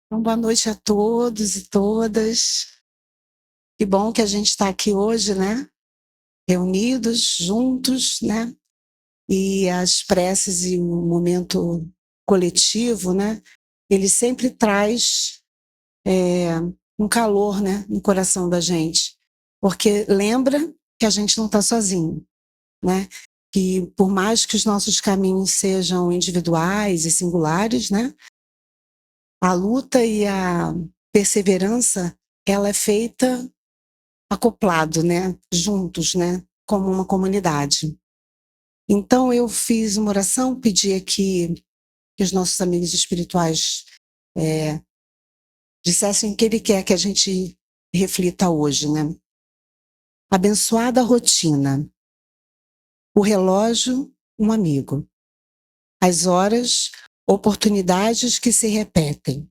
Então, boa noite a todos e todas. Que bom que a gente está aqui hoje, né? Reunidos, juntos, né? E as preces e o momento coletivo, né? Ele sempre traz um calor, né? No coração da gente. Porque lembra que a gente não está sozinho, né? Que por mais que os nossos caminhos sejam individuais e singulares, né? A luta e a perseverança, ela é feita acoplado, né? Juntos, né? Como uma comunidade. Então eu fiz uma oração, pedi aqui que os nossos amigos espirituais dissessem o que ele quer que a gente reflita hoje, né? Abençoada rotina. O relógio, um amigo. As horas, oportunidades que se repetem.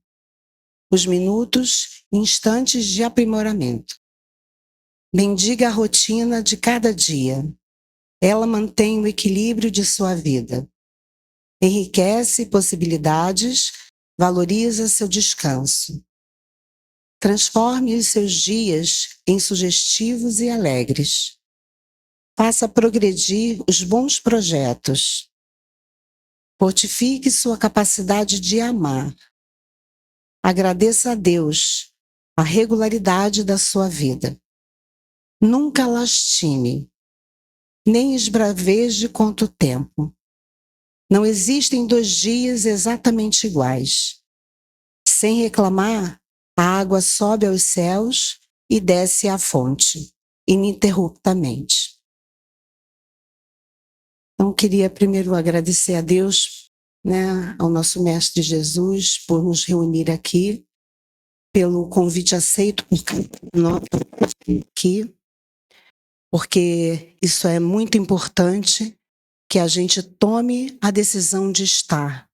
Os minutos, instantes de aprimoramento. Bendiga a rotina de cada dia. Ela mantém o equilíbrio de sua vida. Enriquece possibilidades, valoriza seu descanso. Transforme os seus dias em sugestivos e alegres. Faça progredir os bons projetos. Fortifique sua capacidade de amar. Agradeça a Deus a regularidade da sua vida. Nunca lastime, nem esbraveje contra o tempo. Não existem 2 dias exatamente iguais. Sem reclamar, a água sobe aos céus e desce à fonte, ininterruptamente. Então, queria primeiro agradecer a Deus, né, ao nosso Mestre Jesus, por nos reunir aqui, pelo convite aceito por nós aqui, porque isso é muito importante, que a gente tome a decisão de estar,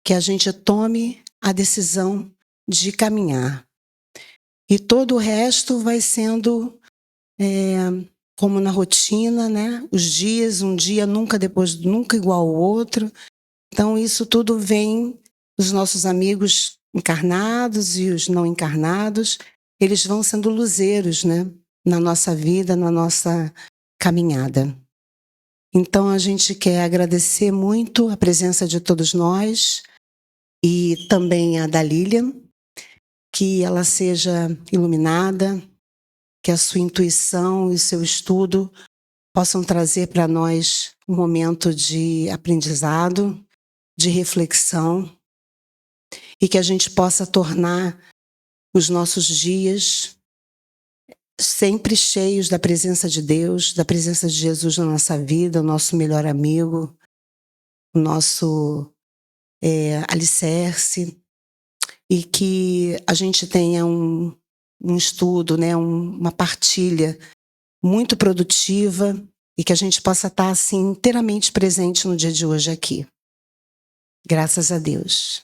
que a gente tome a decisão de caminhar. E todo o resto vai sendo como na rotina, né? Os dias, um dia nunca igual ao outro. Então isso tudo vem dos nossos amigos encarnados e os não encarnados, eles vão sendo luzeiros, né? Na nossa vida, na nossa caminhada. Então a gente quer agradecer muito a presença de todos nós e também a da Lilian, que ela seja iluminada, que a sua intuição e o seu estudo possam trazer para nós um momento de aprendizado, de reflexão, e que a gente possa tornar os nossos dias sempre cheios da presença de Deus, da presença de Jesus na nossa vida, o nosso melhor amigo, o nosso alicerce, e que a gente tenha um estudo, né, uma partilha muito produtiva e que a gente possa estar assim inteiramente presente no dia de hoje aqui. Graças a Deus.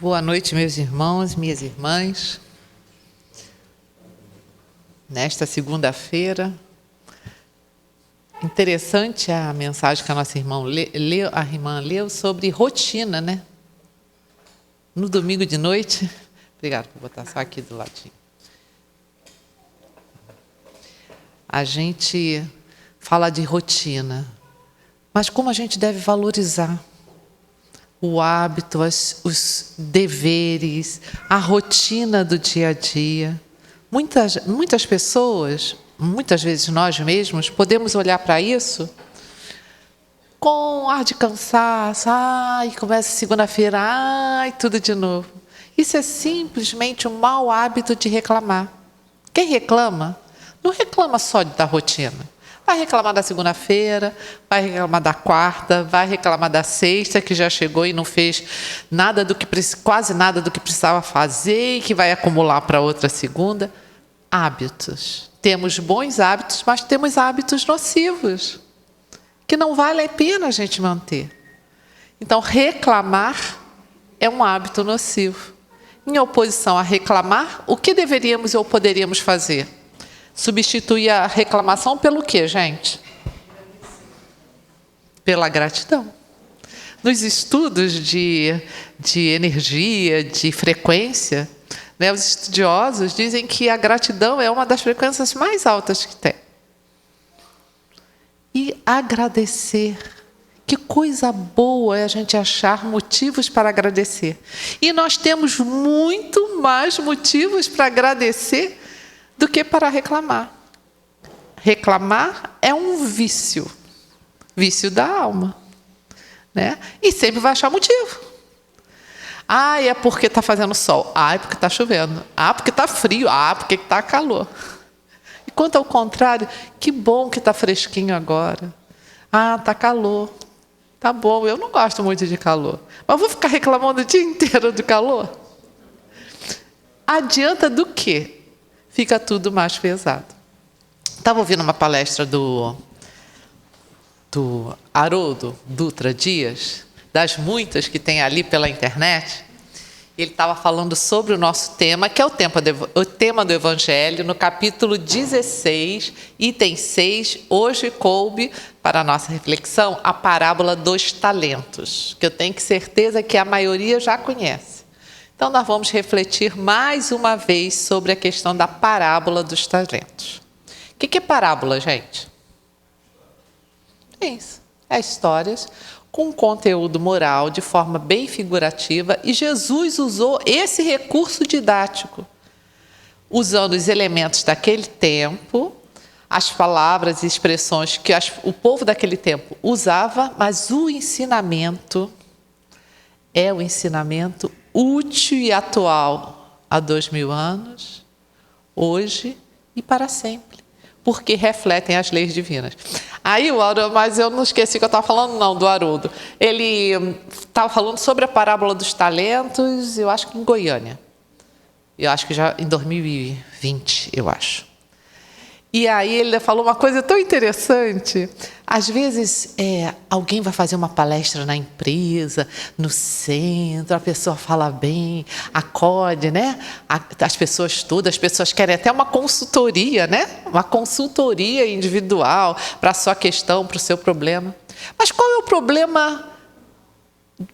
Boa noite, meus irmãos, minhas irmãs. Nesta segunda-feira, interessante a mensagem que a nossa irmã leu sobre rotina, né? No domingo de noite. Obrigada por botar só aqui do ladinho. A gente fala de rotina, mas como a gente deve valorizar o hábito, os deveres, a rotina do dia a dia. Muitas pessoas, muitas vezes nós mesmos, podemos olhar para isso com ar de cansaço. Ai, começa segunda-feira, ai, tudo de novo. Isso é simplesmente um mau hábito de reclamar. Quem reclama, não reclama só da rotina. Vai reclamar da segunda-feira, vai reclamar da quarta, vai reclamar da sexta, que já chegou e não fez quase nada do que precisava fazer e que vai acumular para outra segunda. Hábitos. Temos bons hábitos, mas temos hábitos nocivos, que não vale a pena a gente manter. Então, reclamar é um hábito nocivo. Em oposição a reclamar, o que deveríamos ou poderíamos fazer? Substituir a reclamação pelo quê, gente? Pela gratidão. nos estudos de energia, de frequência, né, os estudiosos dizem que a gratidão é uma das frequências mais altas que tem. E agradecer. Que coisa boa é a gente achar motivos para agradecer. E nós temos muito mais motivos para agradecer do que para reclamar. Reclamar é um vício da alma, né? E sempre vai achar motivo. Ah, é porque está fazendo sol. Ah, é porque está chovendo. Ah, porque está frio. Ah, porque está calor. E quanto ao contrário, que bom que está fresquinho agora. Ah, está calor. Tá bom, eu não gosto muito de calor. Mas vou ficar reclamando o dia inteiro de calor? Adianta do quê? Fica tudo mais pesado. Estava ouvindo uma palestra do Haroldo Dutra Dias, das muitas que tem ali pela internet. Ele estava falando sobre o nosso tema, que é o tema do Evangelho, no capítulo 16, item 6, hoje coube, para a nossa reflexão, a parábola dos talentos, que eu tenho certeza que a maioria já conhece. Então, nós vamos refletir mais uma vez sobre a questão da parábola dos talentos. O que é parábola, gente? É isso, é histórias com conteúdo moral de forma bem figurativa, e Jesus usou esse recurso didático, usando os elementos daquele tempo, as palavras e expressões que o povo daquele tempo usava, mas o ensinamento é o ensinamento útil e atual há 2000 anos, hoje e para sempre, porque refletem as leis divinas. Aí o Haroldo, mas eu não esqueci que eu estava falando não, do Haroldo. Ele estava falando sobre a parábola dos talentos, eu acho que em Goiânia. Eu acho que já em 2020, eu acho. E aí ele falou uma coisa tão interessante. Às vezes alguém vai fazer uma palestra na empresa, no centro, a pessoa fala bem, acode, né? As pessoas todas, as pessoas querem até uma consultoria, né? Uma consultoria individual para a sua questão, para o seu problema. Mas qual é o problema,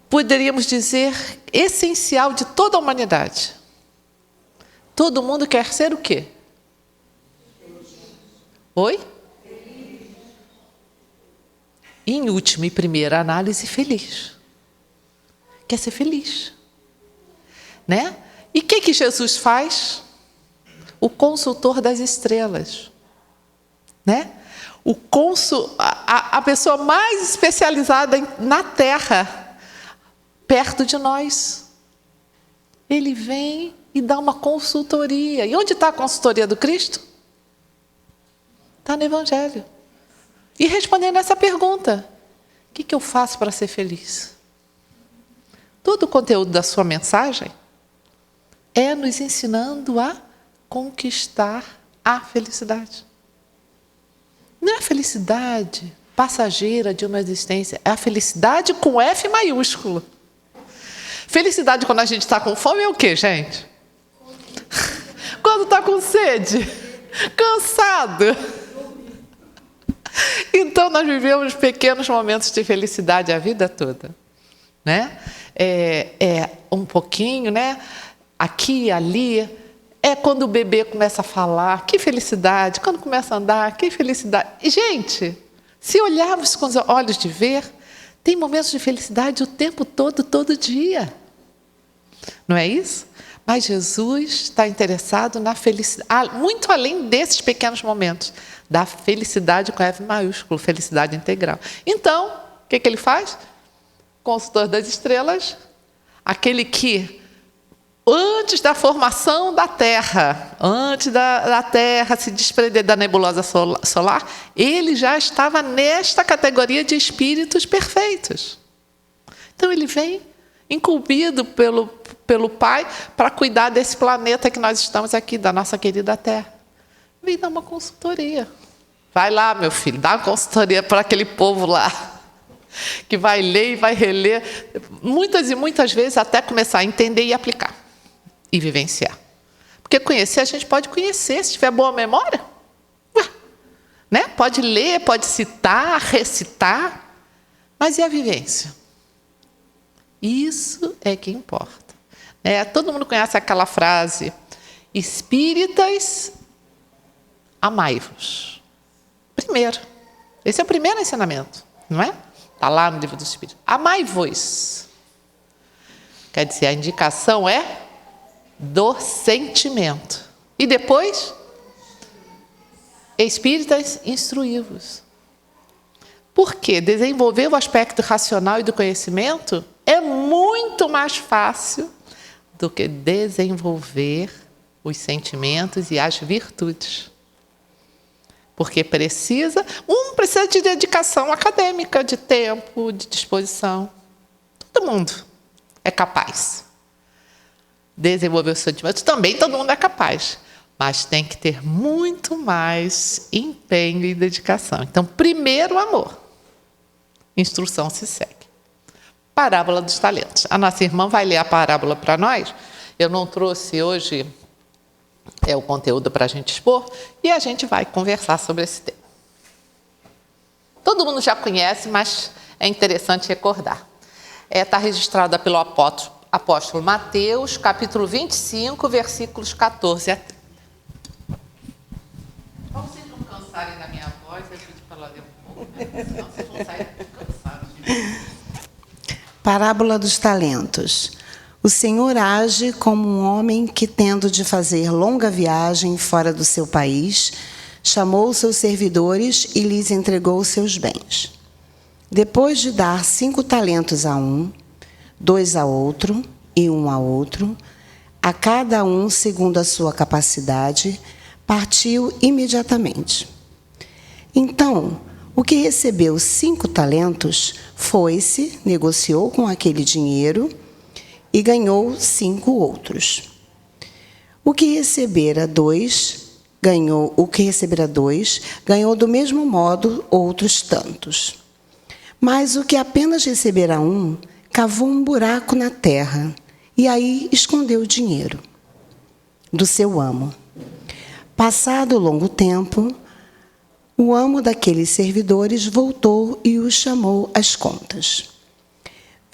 poderíamos dizer, essencial de toda a humanidade? Todo mundo quer ser o quê? Oi? Em última e primeira análise, feliz. Quer ser feliz. Né? E o que Jesus faz? O consultor das estrelas. Né? A pessoa mais especializada na Terra, perto de nós. Ele vem e dá uma consultoria. E onde está a consultoria do Cristo? Está no Evangelho. E respondendo essa pergunta, o que eu faço para ser feliz? Todo o conteúdo da sua mensagem é nos ensinando a conquistar a felicidade. Não é a felicidade passageira de uma existência, é a felicidade com F maiúsculo. Felicidade quando a gente está com fome é o quê, gente? Quando está com sede? Cansado? Então, nós vivemos pequenos momentos de felicidade a vida toda. Né? Um pouquinho, né? Aqui e ali. É quando o bebê começa a falar, que felicidade. Quando começa a andar, que felicidade. E, gente, se olharmos com os olhos de ver, tem momentos de felicidade o tempo todo, todo dia. Não é isso? Mas Jesus está interessado na felicidade, muito além desses pequenos momentos, da felicidade com F maiúsculo, felicidade integral. Então, o que ele faz? Consultor das estrelas, aquele que, antes da formação da Terra, antes da Terra se desprender da nebulosa solar, ele já estava nesta categoria de espíritos perfeitos. Então, ele vem incumbido pelo Pai para cuidar desse planeta que nós estamos aqui, da nossa querida Terra. Vem dar uma consultoria. Vai lá, meu filho, dá uma consultoria para aquele povo lá, que vai ler e vai reler, muitas e muitas vezes até começar a entender e aplicar, e vivenciar. Porque conhecer, a gente pode conhecer, se tiver boa memória. Né? Pode ler, pode citar, recitar, mas e a vivência? Isso é que importa. Todo mundo conhece aquela frase: espíritas, amai-vos. Primeiro. Esse é o primeiro ensinamento, não é? Está lá no livro dos Espíritos. Amai-vos. Quer dizer, a indicação é do sentimento. E depois, espíritas, instruí-vos. Porque desenvolver o aspecto racional e do conhecimento é muito mais fácil do que desenvolver os sentimentos e as virtudes. Porque precisa de dedicação acadêmica, de tempo, de disposição. Todo mundo é capaz. Desenvolver os sentimentos também todo mundo é capaz. Mas tem que ter muito mais empenho e dedicação. Então, primeiro, amor. Instrução se segue. Parábola dos talentos. A nossa irmã vai ler a parábola para nós. Eu não trouxe hoje o conteúdo para a gente expor, e a gente vai conversar sobre esse tema. Todo mundo já conhece, mas é interessante recordar. Está registrada pelo apóstolo Mateus, capítulo 25, versículos 14 a 30. Para vocês não cansarem da minha voz, eu pedi para ela ler um pouco, senão vocês vão sair cansados de mim. Parábola dos talentos. O Senhor age como um homem que, tendo de fazer longa viagem fora do seu país, chamou seus servidores e lhes entregou seus bens. Depois de dar 5 talentos a um, 2 a outro e 1 a outro, a cada um segundo a sua capacidade, partiu imediatamente. Então, o que recebeu 5 talentos foi-se, negociou com aquele dinheiro e ganhou 5 outros. O que recebera 2, ganhou do mesmo modo outros tantos. Mas o que apenas recebera 1, cavou um buraco na terra e aí escondeu o dinheiro do seu amo. Passado longo tempo, o amo daqueles servidores voltou e os chamou às contas.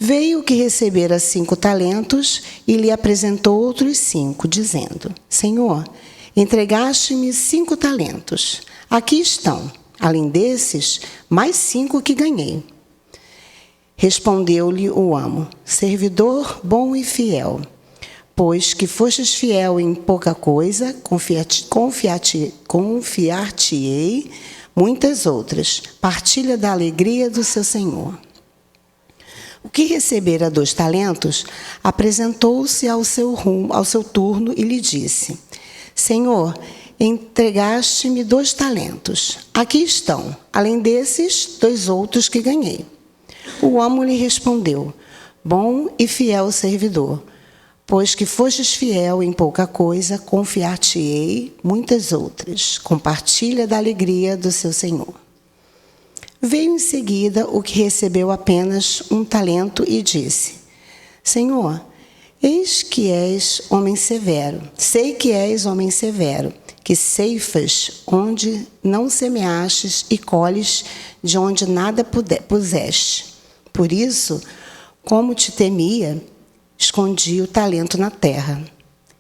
Veio o que recebera 5 talentos e lhe apresentou outros 5, dizendo: Senhor, entregaste-me 5 talentos. Aqui estão, além desses, mais 5 que ganhei. Respondeu-lhe o amo: servidor bom e fiel, pois que fostes fiel em pouca coisa, confiar-te-ei muitas outras. Partilha da alegria do seu senhor. O que recebera 2 talentos, apresentou-se ao seu turno e lhe disse: Senhor, entregaste-me 2 talentos. Aqui estão, além desses, 2 outros que ganhei. O amo lhe respondeu: bom e fiel servidor, pois que fostes fiel em pouca coisa, confiar-te-ei muitas outras. Compartilha da alegria do seu senhor. Veio em seguida o que recebeu apenas 1 talento e disse: Senhor, eis que és homem severo. Sei que és homem severo, que ceifas onde não semeastes e colhes de onde nada puseste. Por isso, como te temia, escondi o talento na terra.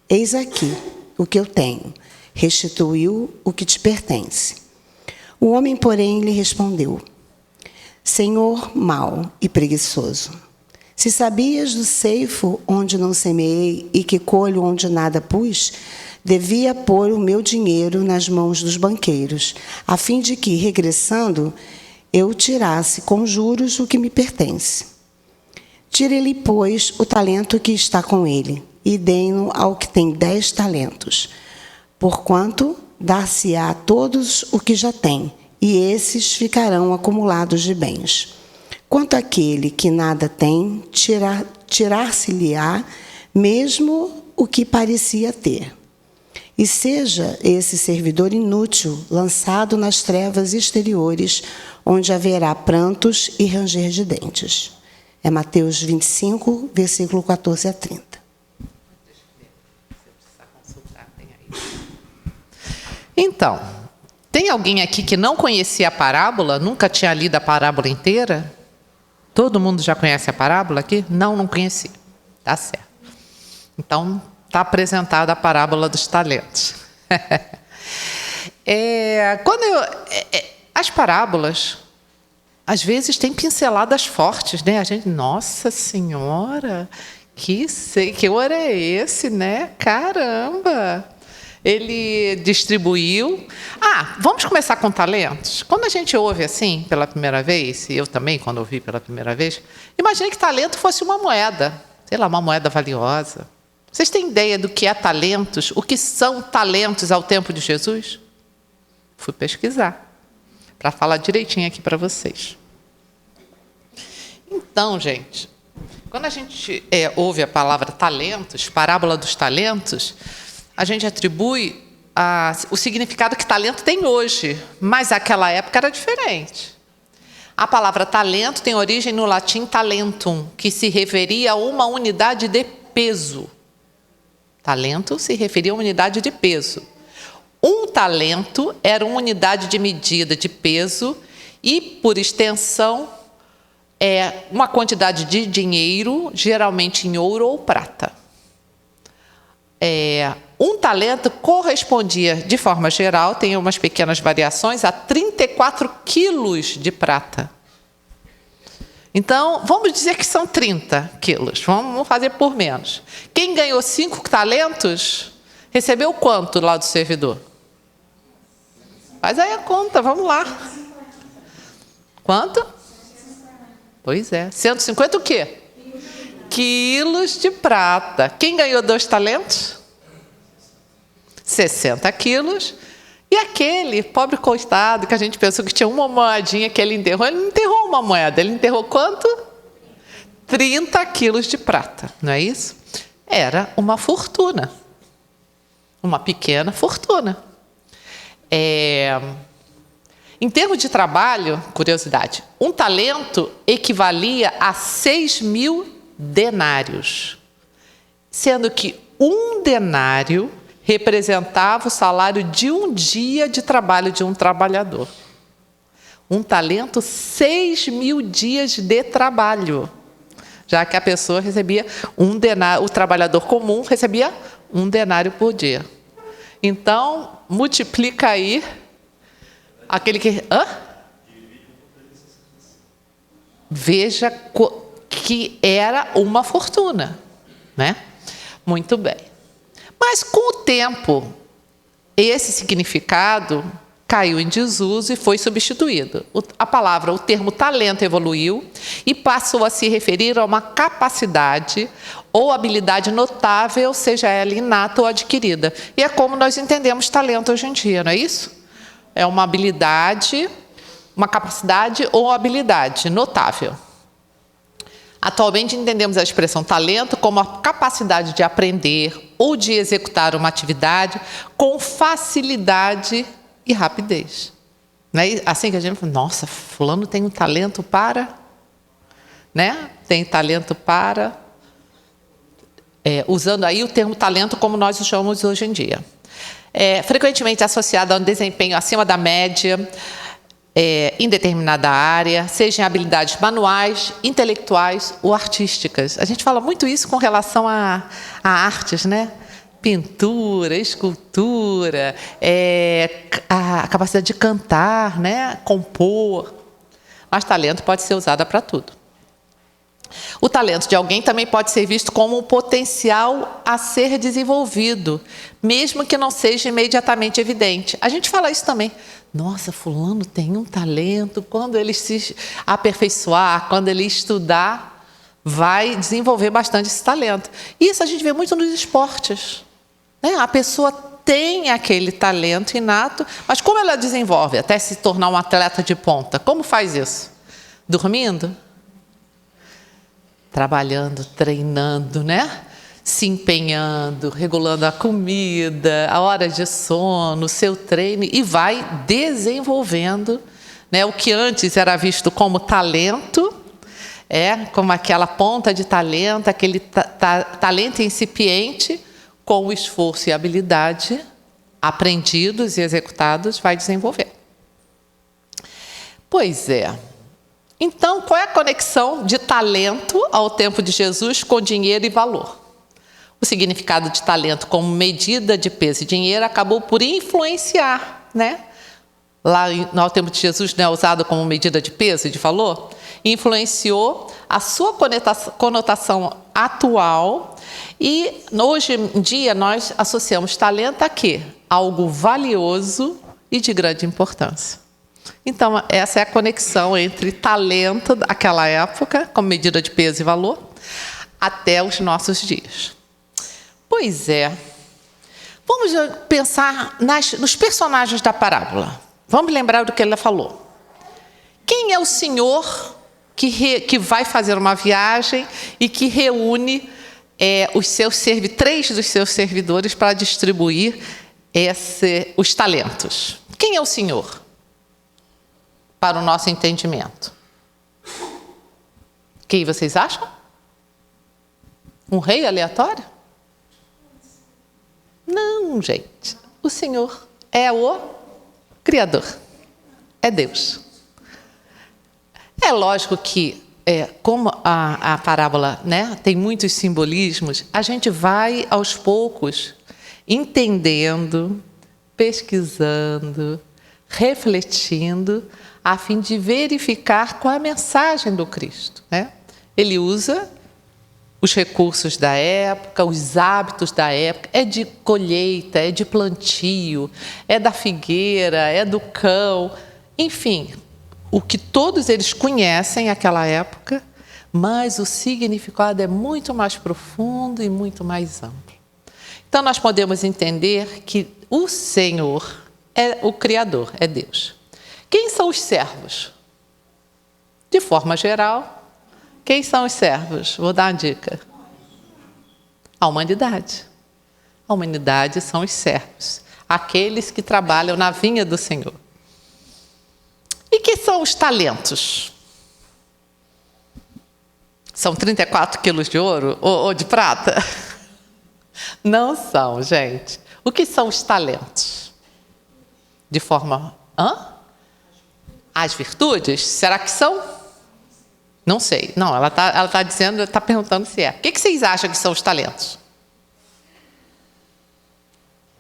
Eis aqui o que eu tenho. Restituiu o que te pertence. O homem, porém, lhe respondeu: Senhor mau e preguiçoso, se sabias do ceifo onde não semeei e que colho onde nada pus, devia pôr o meu dinheiro nas mãos dos banqueiros, a fim de que, regressando, eu tirasse com juros o que me pertence. Tire-lhe, pois, o talento que está com ele, e dê-no ao que tem 10 talentos, porquanto dar-se-á a todos o que já tem, e esses ficarão acumulados de bens. Quanto àquele que nada tem, tirar-se-lhe-á mesmo o que parecia ter. E seja esse servidor inútil lançado nas trevas exteriores, onde haverá prantos e ranger de dentes. É Mateus 25, versículo 14 a 30. Então, tem alguém aqui que não conhecia a parábola, nunca tinha lido a parábola inteira? Todo mundo já conhece a parábola aqui? Não conhecia. Tá certo. Então, está apresentada a parábola dos talentos. As parábolas, às vezes, têm pinceladas fortes, né? A gente, nossa senhora, que hora é esse, né? Caramba! Ele distribuiu. Vamos começar com talentos? Quando a gente ouve assim, pela primeira vez, e eu também, quando ouvi pela primeira vez, imaginei que talento fosse uma moeda, sei lá, uma moeda valiosa. Vocês têm ideia do que é talentos? O que são talentos ao tempo de Jesus? Fui pesquisar, para falar direitinho aqui para vocês. Então, gente, quando a gente ouve a palavra talentos, parábola dos talentos, a gente atribui o significado que talento tem hoje, mas naquela época era diferente. A palavra talento tem origem no latim talentum, que se referia a uma unidade de peso. Talento se referia a uma unidade de peso. Um talento era uma unidade de medida de peso e, por extensão, uma quantidade de dinheiro, geralmente em ouro ou prata. Um talento correspondia, de forma geral, tem umas pequenas variações, a 34 quilos de prata. Então, vamos dizer que são 30 quilos. Vamos fazer por menos. Quem ganhou 5 talentos, recebeu quanto lá do servidor? Faz aí a conta, vamos lá. Quanto? Pois é, 150 o quê? Quilos de prata. Quem ganhou 2 talentos? 60 quilos. E aquele pobre coitado que a gente pensou que tinha uma moedinha que ele não enterrou uma moeda. Ele enterrou quanto? 30 quilos de prata, não é isso? Era uma fortuna. Uma pequena fortuna. Em termos de trabalho, curiosidade, um talento equivalia a 6.000 denários, sendo que um denário representava o salário de um dia de trabalho de um trabalhador. Um talento, 6.000 dias de trabalho, já que a pessoa recebia um denário, o trabalhador comum recebia um denário por dia. Então, multiplica aí aquele que... Veja que era uma fortuna, né? Muito bem. Mas, com o tempo, esse significado caiu em desuso e foi substituído. O termo talento evoluiu e passou a se referir a uma capacidade ou habilidade notável, seja ela inata ou adquirida. E é como nós entendemos talento hoje em dia, não é isso? É uma habilidade, uma capacidade ou habilidade notável. Atualmente entendemos a expressão talento como a capacidade de aprender ou de executar uma atividade com facilidade e rapidez. Não é assim que a gente fala, nossa, fulano tem um talento para, né? Tem talento para, usando aí o termo talento como nós o chamamos hoje em dia. Frequentemente associado a um desempenho acima da média, em determinada área, seja em habilidades manuais, intelectuais ou artísticas. A gente fala muito isso com relação a artes, né? Pintura, escultura, a capacidade de cantar, né? Compor. Mas talento pode ser usado para tudo. O talento de alguém também pode ser visto como um potencial a ser desenvolvido, mesmo que não seja imediatamente evidente. A gente fala isso também. Nossa, fulano tem um talento, quando ele se aperfeiçoar, quando ele estudar, vai desenvolver bastante esse talento. Isso a gente vê muito nos esportes, né? A pessoa tem aquele talento inato, mas como ela desenvolve até se tornar um atleta de ponta? Como faz isso? Dormindo? Trabalhando, treinando, né? Se empenhando, regulando a comida, a hora de sono, o seu treino, e vai desenvolvendo, né? O que antes era visto como talento, como aquela ponta de talento, aquele talento incipiente, com o esforço e habilidade aprendidos e executados, vai desenvolver. Pois é. Então, qual é a conexão de talento ao tempo de Jesus com dinheiro e valor? O significado de talento como medida de peso e dinheiro acabou por influenciar, né? Lá no tempo de Jesus, né, usado como medida de peso e de valor, influenciou a sua conotação atual, e hoje em dia nós associamos talento a quê? Algo valioso e de grande importância. Então, essa é a conexão entre talento daquela época, como medida de peso e valor, até os nossos dias. Pois é. Vamos pensar nos personagens da parábola. Vamos lembrar do que ela falou. Quem é o senhor que vai fazer uma viagem e que reúne três dos seus servidores para distribuir os talentos? Quem é o senhor? Para o nosso entendimento. Quem vocês acham? Um rei aleatório? Não, gente. O Senhor é o Criador. É Deus. É lógico que, como a parábola, né, tem muitos simbolismos, a gente vai, aos poucos, entendendo, pesquisando, refletindo, a fim de verificar qual é a mensagem do Cristo, né? Ele usa os recursos da época, os hábitos da época, é de colheita, é de plantio, é da figueira, é do cão, enfim, o que todos eles conhecem naquela época, mas o significado é muito mais profundo e muito mais amplo. Então, nós podemos entender que o Senhor é o Criador, é Deus. Quem são os servos? De forma geral, quem são os servos? Vou dar uma dica. A humanidade. A humanidade são os servos, aqueles que trabalham na vinha do Senhor. E que são os talentos? São 34 quilos de ouro ou de prata? Não são, gente. O que são os talentos? De forma... As virtudes? Será que são? Não sei. Não, ela tá dizendo, está perguntando se é. O que vocês acham que são os talentos?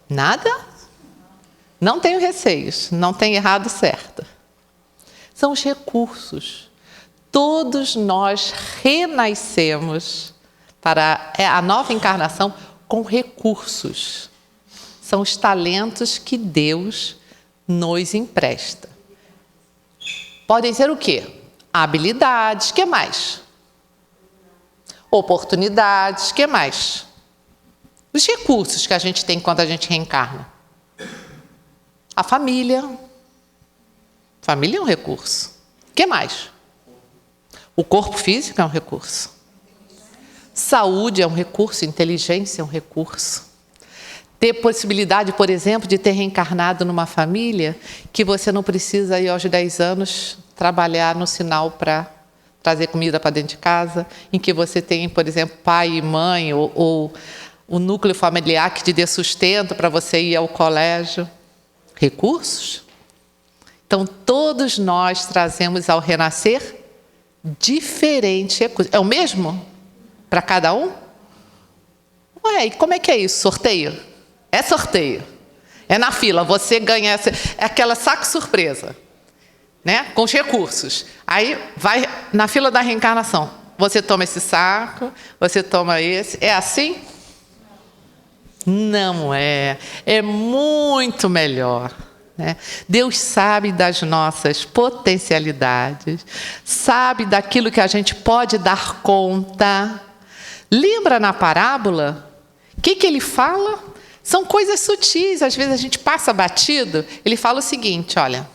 Nada? Não tenho receios. Não tem errado ou certo. São os recursos. Todos nós renascemos para a nova encarnação com recursos. São os talentos que Deus nos empresta. Podem ser o quê? Habilidades, que mais? Oportunidades, que mais? Os recursos que a gente tem quando a gente reencarna. A família. Família é um recurso. Que mais? O corpo físico é um recurso. Saúde é um recurso, inteligência é um recurso. Ter possibilidade, por exemplo, de ter reencarnado numa família que você não precisa ir aos 10 anos trabalhar no sinal para trazer comida para dentro de casa, em que você tem, por exemplo, pai e mãe, ou o núcleo familiar que te dê sustento para você ir ao colégio. Recursos? Então, todos nós trazemos ao renascer diferentes recursos. É o mesmo para cada um? Ué, e como é que é isso? Sorteio? É sorteio. É na fila. Você ganha é aquela saco surpresa, né? Com os recursos. Aí vai na fila da reencarnação. Você toma esse saco, você toma esse. É assim? Não é. É muito melhor. Né? Deus sabe das nossas potencialidades, sabe daquilo que a gente pode dar conta. Lembra na parábola? O que ele fala? São coisas sutis, às vezes a gente passa batido. Ele fala o seguinte, olha,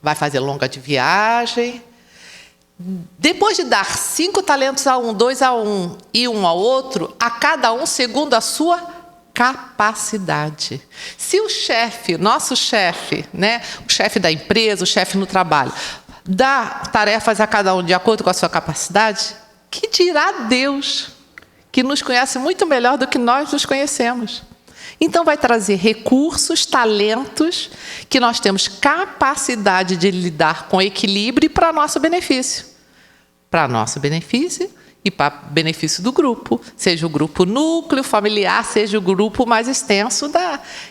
vai fazer longa de viagem. Depois de dar 5 talentos a um, 2 a um e 1 ao outro, a cada um segundo a sua capacidade. Se o chefe, nosso chefe, né, o chefe da empresa, o chefe no trabalho, dá tarefas a cada um de acordo com a sua capacidade, que dirá Deus, que nos conhece muito melhor do que nós nos conhecemos. Então, vai trazer recursos, talentos, que nós temos capacidade de lidar com equilíbrio para nosso benefício. Para nosso benefício e para benefício do grupo, seja o grupo núcleo familiar, seja o grupo mais extenso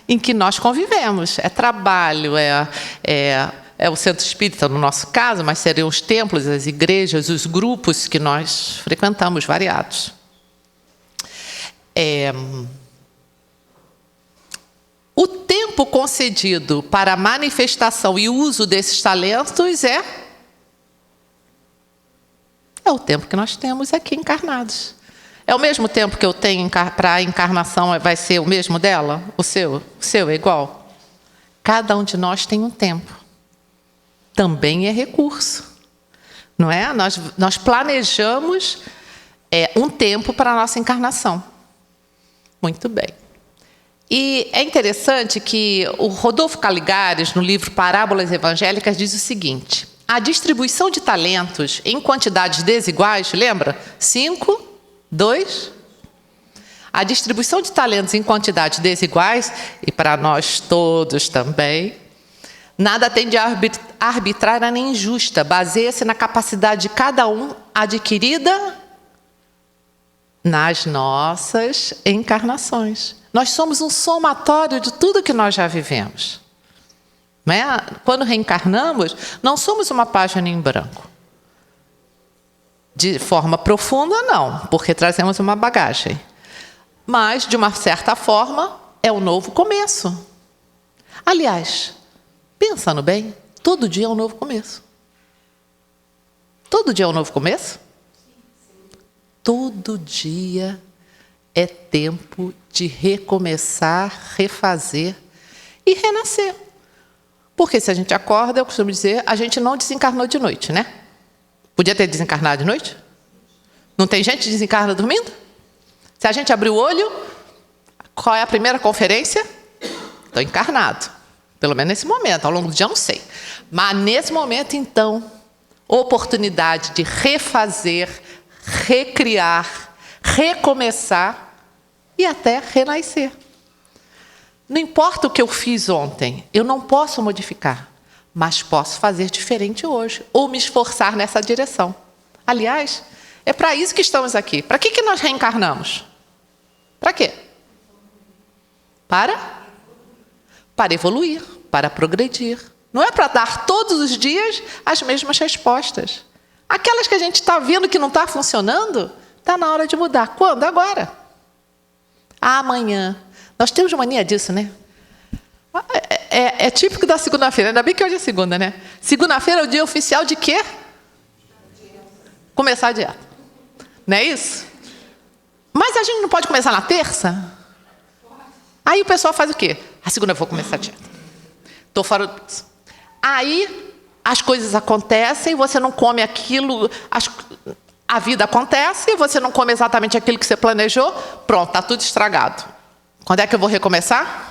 em que nós convivemos. É trabalho, é o centro espírita, no nosso caso, mas seriam os templos, as igrejas, os grupos que nós frequentamos, variados. O tempo concedido para a manifestação e uso desses talentos é o tempo que nós temos aqui encarnados. É o mesmo tempo que eu tenho para a encarnação, vai ser o mesmo dela? O seu é igual? Cada um de nós tem um tempo. Também é recurso. Não é? Nós planejamos um tempo para a nossa encarnação. Muito bem. E é interessante que o Rodolfo Caligares, no livro Parábolas Evangélicas, diz o seguinte: a distribuição de talentos em quantidades desiguais, lembra? 5, 2. A distribuição de talentos em quantidades desiguais, e para nós todos também, nada tem de arbitrária nem injusta, baseia-se na capacidade de cada um adquirida nas nossas encarnações. Nós somos um somatório de tudo que nós já vivemos. Não é? Quando reencarnamos, não somos uma página em branco. De forma profunda, não, porque trazemos uma bagagem. Mas, de uma certa forma, é um novo começo. Aliás, pensando bem, todo dia é um novo começo. Todo dia é um novo começo? Todo dia é tempo de recomeçar, refazer e renascer. Porque se a gente acorda, eu costumo dizer, a gente não desencarnou de noite, né? Podia ter desencarnado de noite? Não tem gente que desencarna dormindo? Se a gente abrir o olho, qual é a primeira conferência? Estou encarnado. Pelo menos nesse momento, ao longo do dia eu não sei. Mas nesse momento, então, oportunidade de refazer, recriar, recomeçar e até renascer. Não importa o que eu fiz ontem, eu não posso modificar, mas posso fazer diferente hoje, ou me esforçar nessa direção. Aliás, é para isso que estamos aqui. Para que nós reencarnamos? Para quê? Para evoluir, para progredir. Não é para dar todos os dias as mesmas respostas. Aquelas que a gente está vendo que não está funcionando, está na hora de mudar. Quando? Agora. Amanhã. Nós temos mania disso, né? É típico da segunda-feira. Ainda bem que hoje é segunda, né? Segunda-feira é o dia oficial de quê? Começar a dieta. Não é isso? Mas a gente não pode começar na terça? Aí o pessoal faz o quê? A segunda eu vou começar a dieta. Estou fora disso. Aí as coisas acontecem, você não come aquilo, a vida acontece, você não come exatamente aquilo que você planejou, pronto, está tudo estragado. Quando é que eu vou recomeçar?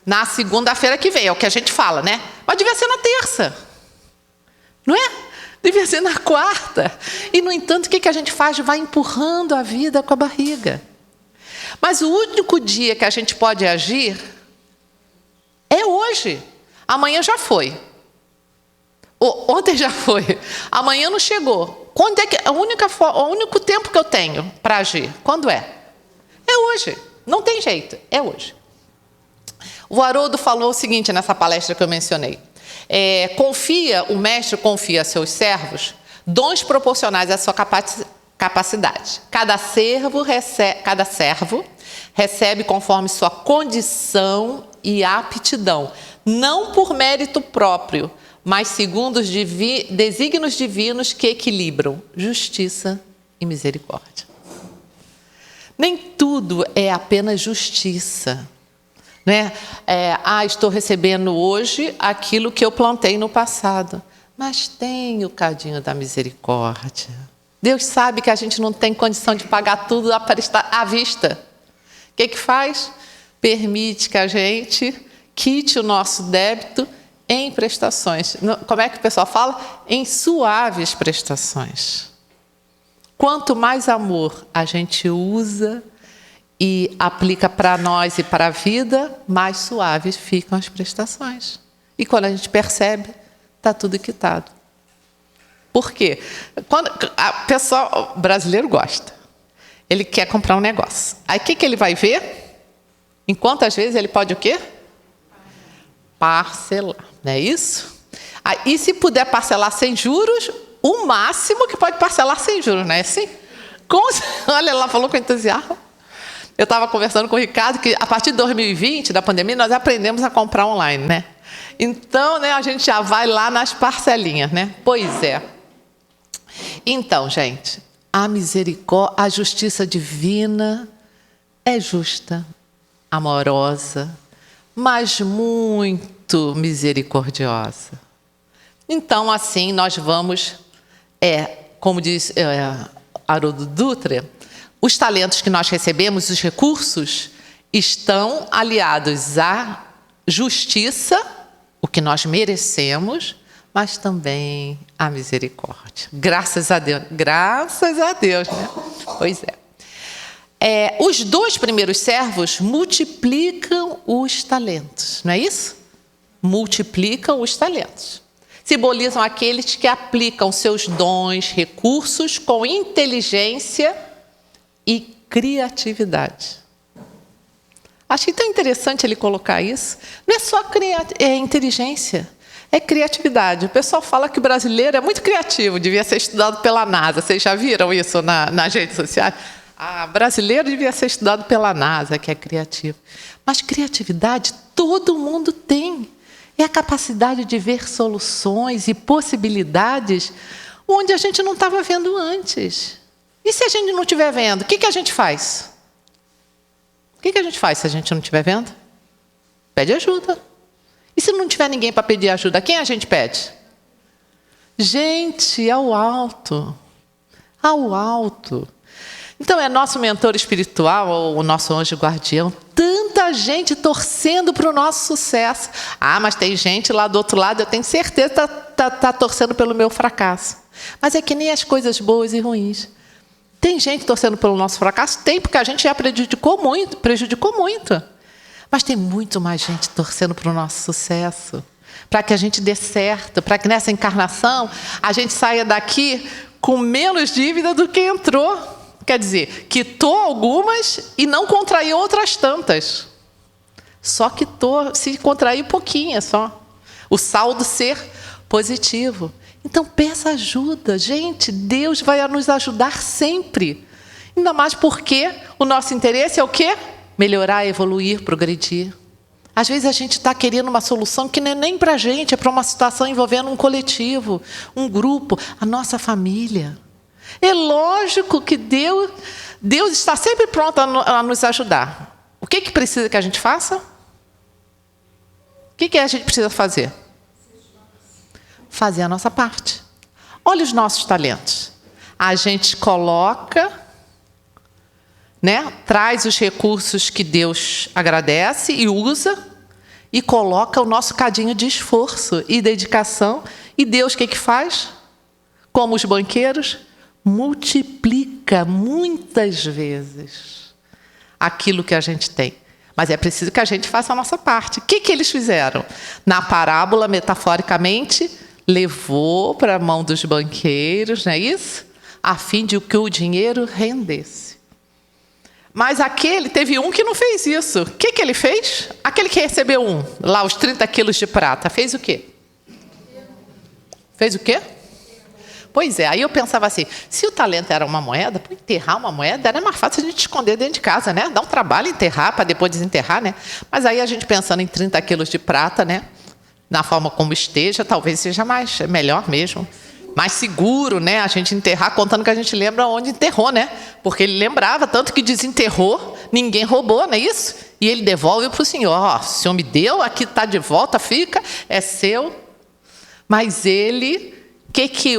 Na segunda-feira que vem, é o que a gente fala, né? Mas devia ser na terça. Não é? Devia ser na quarta. E, no entanto, o que a gente faz? Vai empurrando a vida com a barriga. Mas o único dia que a gente pode agir é hoje. Amanhã já foi. Ontem já foi. Amanhã não chegou. Quando é que o único tempo que eu tenho para agir? Quando é? É hoje. Não tem jeito. É hoje. O Haroldo falou o seguinte nessa palestra que eu mencionei. O mestre confia a seus servos dons proporcionais à sua capacidade. Cada servo recebe conforme sua condição e aptidão, não por mérito próprio, mas segundo os desígnios divinos que equilibram justiça e misericórdia. Nem tudo é apenas justiça. Né? Estou recebendo hoje aquilo que eu plantei no passado. Mas tem o cadinho da misericórdia. Deus sabe que a gente não tem condição de pagar tudo à vista. O que faz? Permite que a gente quite o nosso débito em prestações. Como é que o pessoal fala? Em suaves prestações. Quanto mais amor a gente usa e aplica para nós e para a vida, mais suaves ficam as prestações. E quando a gente percebe, está tudo quitado. Por quê? Quando o pessoal brasileiro gosta. Ele quer comprar um negócio. Aí o que ele vai ver? Em quantas vezes ele pode o quê? Parcelar. Não é isso? Aí, e se puder parcelar sem juros, o máximo que pode parcelar sem juros, não é assim? Olha, ela falou com entusiasmo. Eu estava conversando com o Ricardo que a partir de 2020, da pandemia, nós aprendemos a comprar online, né? Então, né, a gente já vai lá nas parcelinhas, né? Pois é. Então, gente, a misericórdia, a justiça divina é justa, amorosa, mas muito misericordiosa. Então, assim, nós vamos, como diz Haroldo Dutra, os talentos que nós recebemos, os recursos, estão aliados à justiça, o que nós merecemos, mas também à misericórdia. Graças a Deus. Graças a Deus, né? Pois é. Os 2 primeiros servos multiplicam os talentos, não é isso? Multiplicam os talentos. Simbolizam aqueles que aplicam seus dons, recursos com inteligência e criatividade. Achei tão interessante ele colocar isso. Não é só inteligência, é criatividade. O pessoal fala que o brasileiro é muito criativo, devia ser estudado pela NASA. Vocês já viram isso nas redes sociais? Brasileiro devia ser estudado pela NASA, que é criativo. Mas criatividade todo mundo tem. É a capacidade de ver soluções e possibilidades onde a gente não estava vendo antes. E se a gente não estiver vendo, o que a gente faz? O que a gente faz se a gente não estiver vendo? Pede ajuda. E se não tiver ninguém para pedir ajuda, quem a gente pede? Gente, ao alto. Ao alto. Então, é nosso mentor espiritual, ou o nosso anjo guardião. Tanta gente torcendo para o nosso sucesso. Mas tem gente lá do outro lado, eu tenho certeza que está torcendo pelo meu fracasso. Mas é que nem as coisas boas e ruins. Tem gente torcendo pelo nosso fracasso? Tem, porque a gente já prejudicou muito. Mas tem muito mais gente torcendo para o nosso sucesso. Para que a gente dê certo, para que nessa encarnação a gente saia daqui com menos dívida do que entrou. Quer dizer, quitou algumas e não contraiu outras tantas. Só quitou, se contraiu pouquinho só. O saldo ser positivo. Então, peça ajuda. Gente, Deus vai nos ajudar sempre. Ainda mais porque o nosso interesse é o quê? Melhorar, evoluir, progredir. Às vezes a gente está querendo uma solução que não é nem para a gente, é para uma situação envolvendo um coletivo, um grupo, a nossa família. É lógico que Deus está sempre pronto a nos ajudar. O que precisa que a gente faça? O que a gente precisa fazer? Fazer a nossa parte. Olha os nossos talentos. A gente coloca, né, traz os recursos que Deus agradece e usa, e coloca o nosso cadinho de esforço e dedicação. E Deus o que faz? Como os banqueiros, multiplica muitas vezes aquilo que a gente tem. Mas é preciso que a gente faça a nossa parte. O que eles fizeram? Na parábola, metaforicamente, levou para a mão dos banqueiros, não é isso? A fim de que o dinheiro rendesse. Mas teve um que não fez isso. O que ele fez? Aquele que recebeu lá os 30 quilos de prata, fez o quê? Fez o quê? Pois é, aí eu pensava assim, se o talento era uma moeda, para enterrar uma moeda, era mais fácil a gente esconder dentro de casa, né? Dá um trabalho enterrar, para depois desenterrar, né? Mas aí a gente pensando em 30 quilos de prata, né? Na forma como esteja, talvez seja melhor mesmo. Mais seguro, né? A gente enterrar contando que a gente lembra onde enterrou, né? Porque ele lembrava, tanto que desenterrou, ninguém roubou, não é isso? E ele devolve para o senhor. O senhor me deu, aqui está de volta, fica, é seu. Mas ele...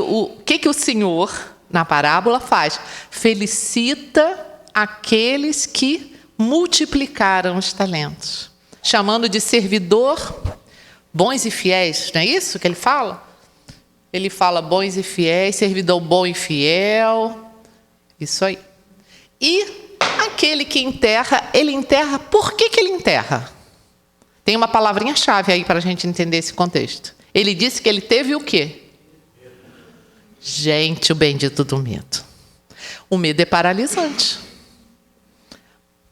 O que o Senhor, na parábola, faz? Felicita aqueles que multiplicaram os talentos, chamando de servidor bons e fiéis. Não é isso que ele fala? Ele fala bons e fiéis, servidor bom e fiel. Isso aí. E Aquele que enterra, ele enterra. Por que ele enterra? Tem uma palavrinha-chave aí para a gente entender esse contexto. Ele disse que ele teve o quê? Gente, o bendito do medo. O medo é paralisante.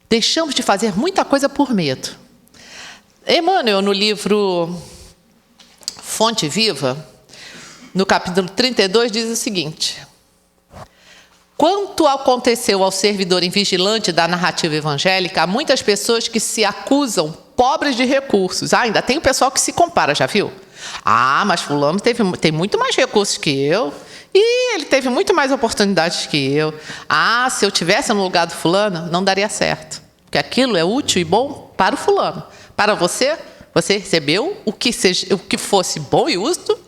Deixamos de fazer muita coisa por medo. Emmanuel, no livro Fonte Viva, no capítulo 32, diz o seguinte: quanto aconteceu ao servidor invigilante da narrativa evangélica, há muitas pessoas que se acusam pobres de recursos. Ainda tem o pessoal que se compara, já viu? Mas fulano tem muito mais recursos que eu. E ele teve muito mais oportunidades que eu. Se eu tivesse no lugar do fulano, não daria certo. Porque aquilo é útil e bom para o fulano. Para você, você recebeu o que fosse bom e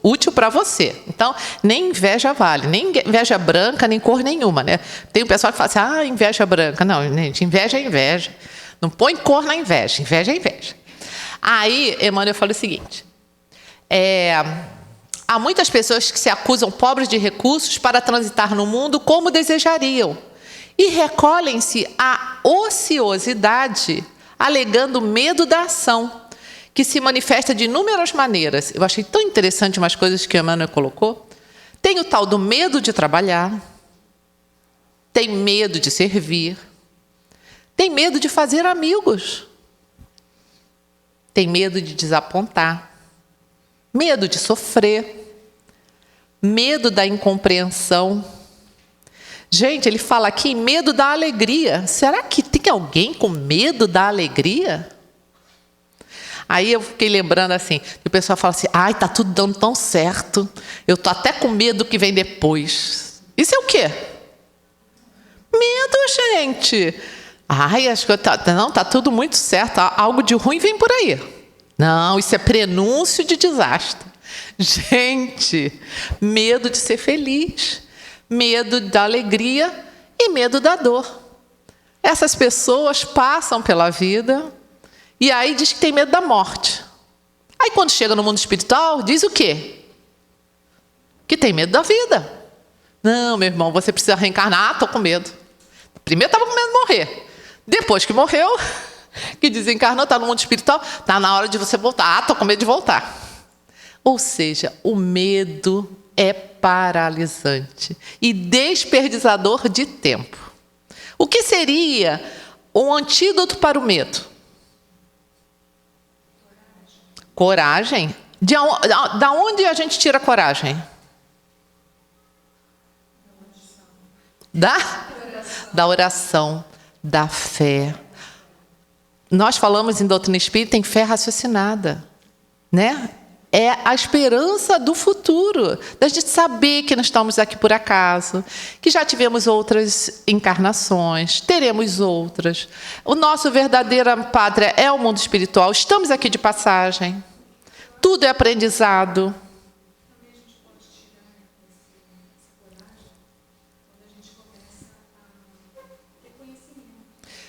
útil para você. Então, nem inveja vale, nem inveja branca, nem cor nenhuma, né? Tem o pessoal que fala assim, inveja branca. Não, gente, inveja é inveja. Não põe cor na inveja, inveja é inveja. Aí, Emmanuel fala o seguinte: há muitas pessoas que se acusam pobres de recursos para transitar no mundo como desejariam e recolhem-se à ociosidade, alegando medo da ação, que se manifesta de inúmeras maneiras. Eu achei tão interessante umas coisas que Emmanuel colocou. Tem o tal do medo de trabalhar, tem medo de servir, tem medo de fazer amigos, tem medo de desapontar, medo de sofrer, medo da incompreensão. Gente, ele fala aqui medo da alegria. Será que tem alguém com medo da alegria? Aí eu fiquei lembrando assim, o pessoal fala assim, tá tudo dando tão certo, eu tô até com medo do que vem depois. Isso é o quê? Medo, gente. Acho que tá tudo muito certo, algo de ruim vem por aí. Não, isso é prenúncio de desastre. Gente, medo de ser feliz, medo da alegria e medo da dor. Essas pessoas passam pela vida e aí diz que tem medo da morte. Aí quando chega no mundo espiritual, diz o quê? Que tem medo da vida. Não, meu irmão, você precisa reencarnar. Estou com medo. Primeiro estava com medo de morrer. Depois que morreu, que desencarnou, está no mundo espiritual, está na hora de você voltar. Estou com medo de voltar. Ou seja, o medo é paralisante e desperdiçador de tempo. O que seria um antídoto para o medo? Coragem. Da onde a gente tira coragem? Da oração, da fé. Nós falamos em doutrina espírita, tem fé raciocinada, né? É a esperança do futuro, da gente saber que não estamos aqui por acaso, que já tivemos outras encarnações, teremos outras. O nosso verdadeira pátria é o mundo espiritual, estamos aqui de passagem. Tudo é aprendizado.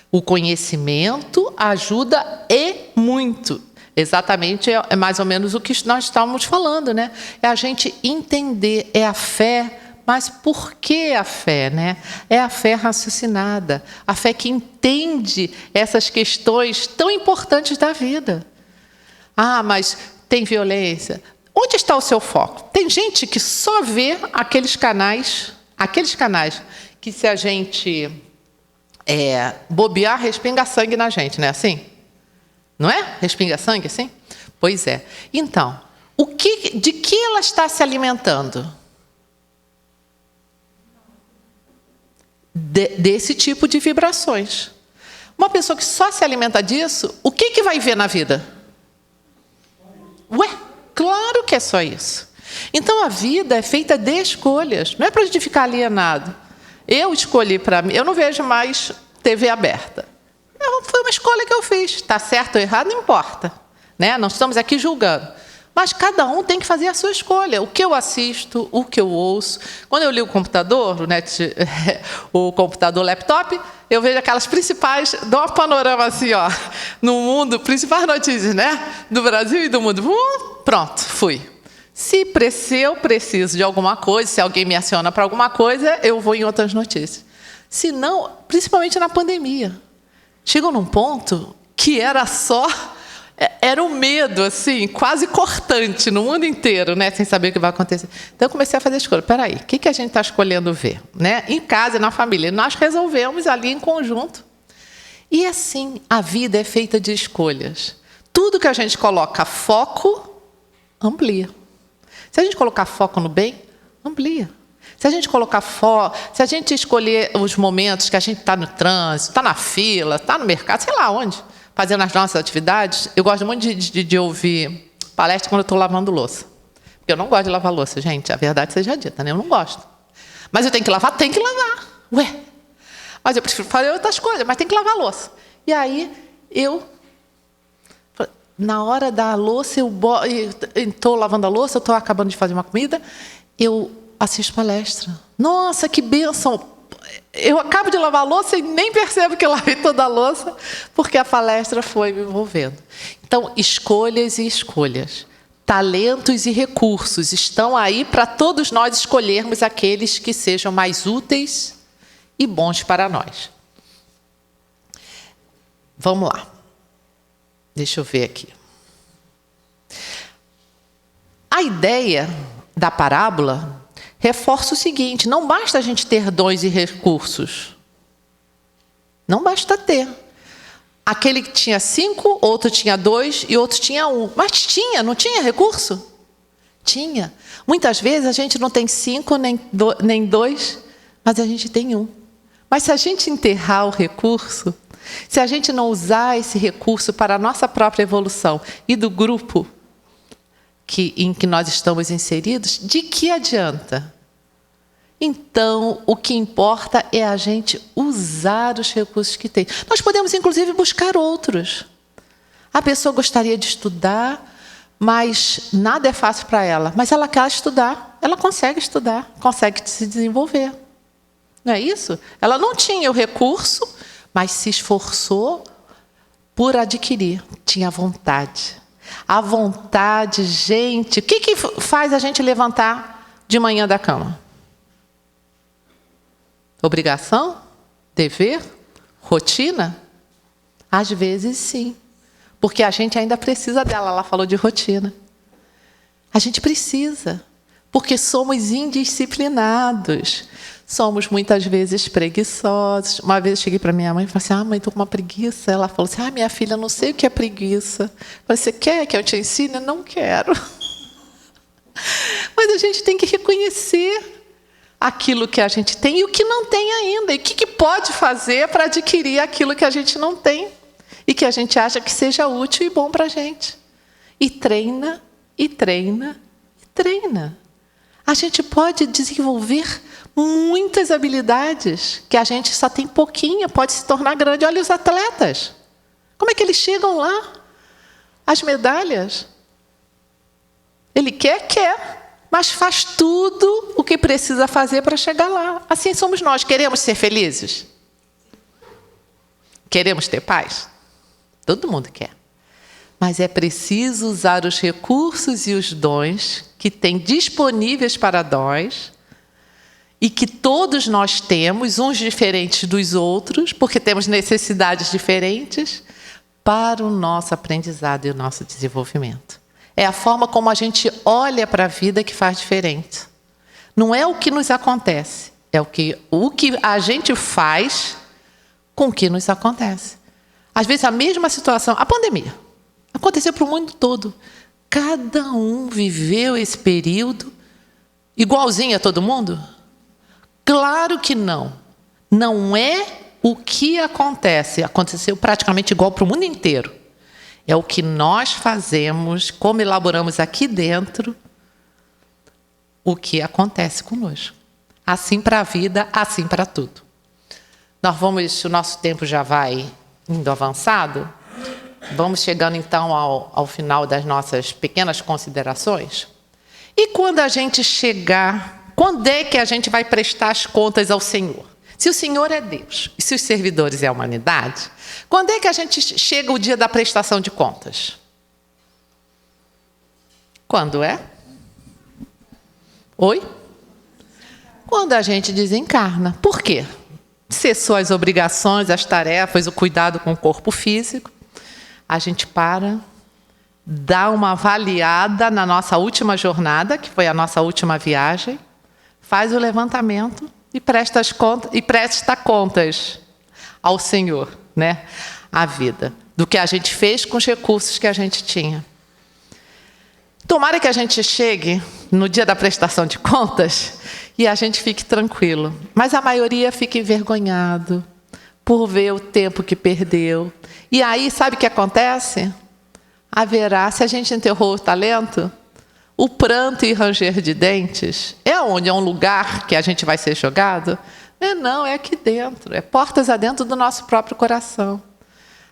O conhecimento ajuda e muito. Exatamente, é mais ou menos o que nós estávamos falando, né? É a gente entender, é a fé, mas por que a fé, né? É a fé raciocinada, a fé que entende essas questões tão importantes da vida. Mas tem violência. Onde está o seu foco? Tem gente que só vê aqueles canais que se a gente bobear, respinga sangue na gente, não é assim? Não é? Respinga sangue, assim? Pois é. Então, de que ela está se alimentando? Desse tipo de vibrações. Uma pessoa que só se alimenta disso, o que vai ver na vida? Claro que é só isso. Então, a vida é feita de escolhas. Não é para a gente ficar alienado. Eu escolhi para mim, eu não vejo mais TV aberta. Foi uma escolha que eu fiz. Está certo ou errado, não importa. Né? Não estamos aqui julgando. Mas cada um tem que fazer a sua escolha. O que eu assisto, o que eu ouço. Quando eu ligo o computador, o computador, o laptop, eu vejo aquelas principais, dou um panorama assim, no mundo, principais notícias, né? Do Brasil e do mundo. Pronto, fui. Se eu preciso de alguma coisa, se alguém me aciona para alguma coisa, eu vou em outras notícias. Se não, principalmente na pandemia. Chegou num ponto que era um medo, assim, quase cortante no mundo inteiro, né? Sem saber o que vai acontecer. Então, eu comecei a fazer escolha. Peraí, o que a gente está escolhendo ver? Né? Em casa e na família. Nós resolvemos ali em conjunto. E, assim, a vida é feita de escolhas. Tudo que a gente coloca foco, amplia. Se a gente colocar foco no bem, amplia. Se a gente colocar se a gente escolher os momentos que a gente está no trânsito, está na fila, está no mercado, sei lá onde, fazendo as nossas atividades, eu gosto muito de ouvir palestra quando eu estou lavando louça. Porque eu não gosto de lavar louça, gente, a verdade seja dita, né? Eu não gosto. Mas eu tenho que lavar? Tem que lavar. Ué, mas eu prefiro fazer outras coisas, mas tem que lavar a louça. E aí, na hora da louça, eu estou lavando a louça, eu estou acabando de fazer uma comida, eu assisto palestra. Nossa, que bênção! Eu acabo de lavar a louça e nem percebo que eu lavei toda a louça, porque a palestra foi me envolvendo. Então, escolhas e escolhas. Talentos e recursos estão aí para todos nós escolhermos aqueles que sejam mais úteis e bons para nós. Vamos lá. Deixa eu ver aqui. A ideia da parábola reforça o seguinte: não basta a gente ter dons e recursos. Não basta ter. Aquele que tinha 5, outro tinha 2 e outro tinha 1. Mas não tinha recurso? Tinha. Muitas vezes a gente não tem 5 nem 2, mas a gente tem 1. Mas se a gente enterrar o recurso, se a gente não usar esse recurso para a nossa própria evolução e do grupo em que nós estamos inseridos, de que adianta? Então, o que importa é a gente usar os recursos que tem. Nós podemos, inclusive, buscar outros. A pessoa gostaria de estudar, mas nada é fácil para ela. Mas ela quer estudar, ela consegue estudar, consegue se desenvolver. Não é isso? Ela não tinha o recurso, mas se esforçou por adquirir. Tinha vontade. A vontade, gente... O que faz a gente levantar de manhã da cama? Obrigação? Dever? Rotina? Às vezes, sim. Porque a gente ainda precisa dela. Ela falou de rotina. A gente precisa. Porque somos indisciplinados. Somos, muitas vezes, preguiçosos. Uma vez eu cheguei para minha mãe e falei assim: mãe, estou com uma preguiça. Ela falou assim: minha filha, não sei o que é preguiça. Eu falei: você quer que eu te ensine? Não quero. Mas a gente tem que reconhecer aquilo que a gente tem e o que não tem ainda. E o que pode fazer para adquirir aquilo que a gente não tem e que a gente acha que seja útil e bom para a gente. E treina, e treina, e treina. A gente pode desenvolver muitas habilidades que a gente só tem pouquinho, pode se tornar grande. Olha os atletas. Como é que eles chegam lá? As medalhas. Ele quer, mas faz tudo o que precisa fazer para chegar lá. Assim somos nós. Queremos ser felizes? Queremos ter paz? Todo mundo quer. Mas é preciso usar os recursos e os dons que tem disponíveis para nós e que todos nós temos, uns diferentes dos outros, porque temos necessidades diferentes, para o nosso aprendizado e o nosso desenvolvimento. É a forma como a gente olha para a vida que faz diferente. Não é o que nos acontece, é o que a gente faz com o que nos acontece. Às vezes, a mesma situação, a pandemia, aconteceu para o mundo todo. Cada um viveu esse período igualzinho a todo mundo? Claro que não. Não é o que acontece. Aconteceu praticamente igual para o mundo inteiro. É o que nós fazemos, como elaboramos aqui dentro, o que acontece conosco. Assim para a vida, assim para tudo. O nosso tempo já vai indo avançado. Vamos chegando, então, ao final das nossas pequenas considerações. E quando a gente chegar, quando é que a gente vai prestar as contas ao Senhor? Se o Senhor é Deus e se os servidores é a humanidade, quando é que a gente chega o dia da prestação de contas? Quando é? Oi? Quando a gente desencarna. Por quê? cessou as obrigações, as tarefas, o cuidado com o corpo físico, a gente para, dá uma avaliada na nossa última jornada, que foi a nossa última viagem, faz o levantamento e presta contas ao Senhor, né? A vida, do que a gente fez com os recursos que a gente tinha. Tomara que a gente chegue no dia da prestação de contas e a gente fique tranquilo. Mas a maioria fica envergonhado por ver o tempo que perdeu. E aí, sabe o que acontece? Haverá, se a gente enterrou o talento, o pranto e ranger de dentes. É onde? É um lugar que a gente vai ser jogado? Não, é aqui dentro. É portas adentro do nosso próprio coração.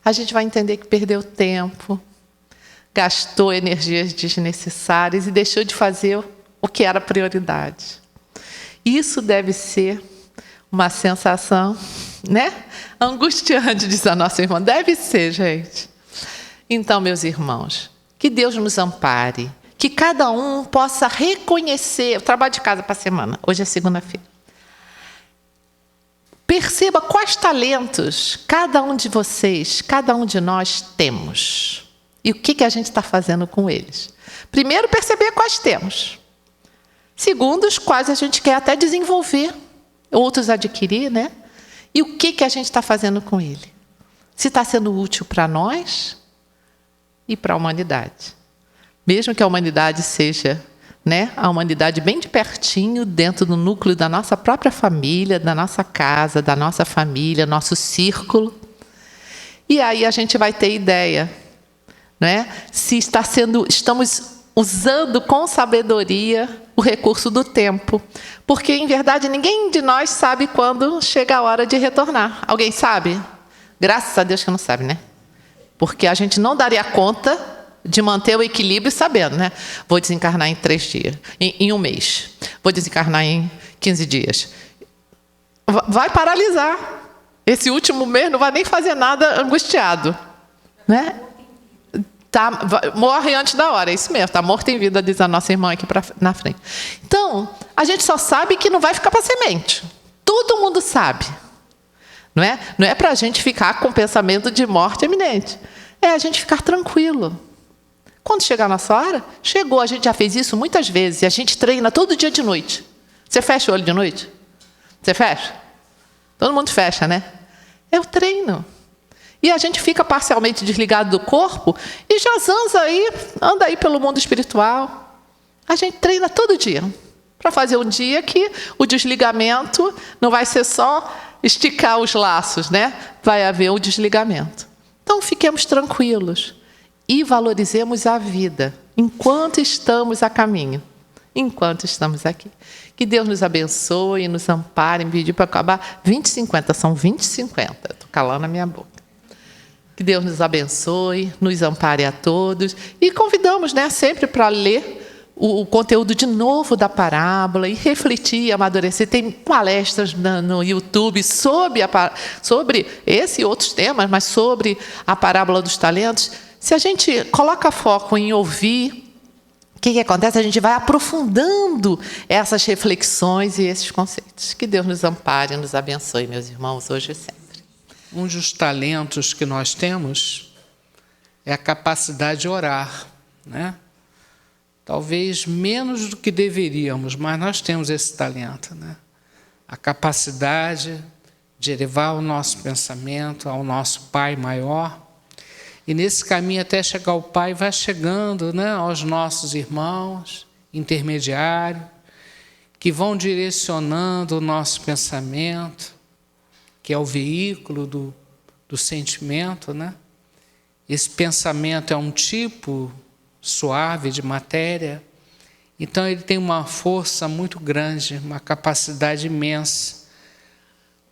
A gente vai entender que perdeu tempo, gastou energias desnecessárias e deixou de fazer o que era prioridade. Isso deve ser uma sensação, né? Angustiante, diz a nossa irmã. Deve ser, gente. Então, meus irmãos, que Deus nos ampare, que cada um possa reconhecer o trabalho de casa para a semana. Hoje é segunda-feira. Perceba quais talentos cada um de vocês, cada um de nós temos. E o que a gente está fazendo com eles? Primeiro, perceber quais temos. Segundo, os quais a gente quer até desenvolver, outros adquirir, né? E o que a gente está fazendo com ele? Se está sendo útil para nós e para a humanidade. Mesmo que a humanidade seja, né, a humanidade bem de pertinho, dentro do núcleo da nossa própria família, da nossa casa, da nossa família, nosso círculo. E aí a gente vai ter ideia, né, se estamos usando com sabedoria o recurso do tempo. Porque, em verdade, ninguém de nós sabe quando chega a hora de retornar. Alguém sabe? Graças a Deus que não sabe, né? Porque a gente não daria conta de manter o equilíbrio sabendo, né? Vou desencarnar em 3 dias, em 1 mês. Vou desencarnar em 15 dias. Vai paralisar. Esse último mês não vai nem fazer nada angustiado, né? Morre antes da hora, é isso mesmo. Está morto em vida, diz a nossa irmã aqui na frente. Então, a gente só sabe que não vai ficar para semente. Todo mundo sabe. Não é para a gente ficar com pensamento de morte iminente. É a gente ficar tranquilo. Quando chegar a nossa hora, chegou. A gente já fez isso muitas vezes. E a gente treina todo dia de noite. Você fecha o olho de noite? Você fecha? Todo mundo fecha, né? É o treino. E a gente fica parcialmente desligado do corpo e já anda aí pelo mundo espiritual. A gente treina todo dia. Para fazer um dia que o desligamento não vai ser só esticar os laços, né? Vai haver o desligamento. Então, fiquemos tranquilos e valorizemos a vida enquanto estamos a caminho, enquanto estamos aqui. Que Deus nos abençoe, nos ampare. Me pediu para acabar 20h50, são 20h50. Estou calando a minha boca. Que Deus nos abençoe, nos ampare a todos. E convidamos, né, sempre para ler o conteúdo de novo da parábola e refletir, amadurecer. Tem palestras no YouTube sobre esse e outros temas, mas sobre a parábola dos talentos. Se a gente coloca foco em ouvir, o que acontece? A gente vai aprofundando essas reflexões e esses conceitos. Que Deus nos ampare e nos abençoe, meus irmãos, hoje e sempre. Um dos talentos que nós temos é a capacidade de orar, né? Talvez menos do que deveríamos, mas nós temos esse talento, né? A capacidade de elevar o nosso pensamento ao nosso Pai maior. E nesse caminho até chegar ao Pai, vai chegando, né, aos nossos irmãos intermediários, que vão direcionando o nosso pensamento, que é o veículo do sentimento, né? Esse pensamento é um tipo suave de matéria, então ele tem uma força muito grande, uma capacidade imensa.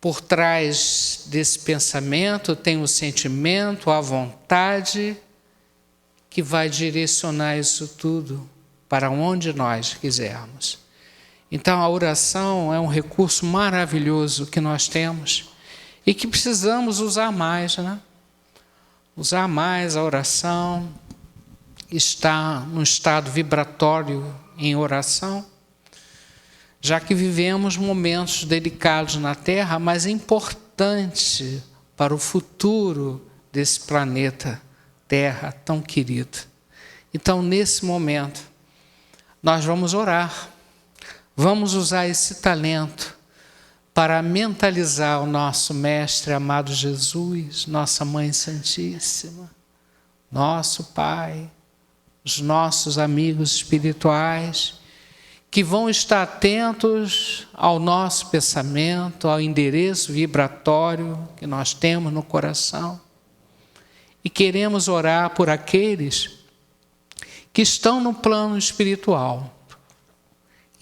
Por trás desse pensamento tem o sentimento, a vontade, que vai direcionar isso tudo para onde nós quisermos. Então a oração é um recurso maravilhoso que nós temos e que precisamos usar mais, né? Usar mais a oração, estar num estado vibratório em oração. já que vivemos momentos delicados na Terra, mas importante para o futuro desse planeta Terra tão querido. Então, nesse momento, nós vamos orar, vamos usar esse talento para mentalizar o nosso Mestre amado Jesus, nossa Mãe Santíssima, nosso Pai, os nossos amigos espirituais, que vão estar atentos ao nosso pensamento, ao endereço vibratório que nós temos no coração. E queremos orar por aqueles que estão no plano espiritual,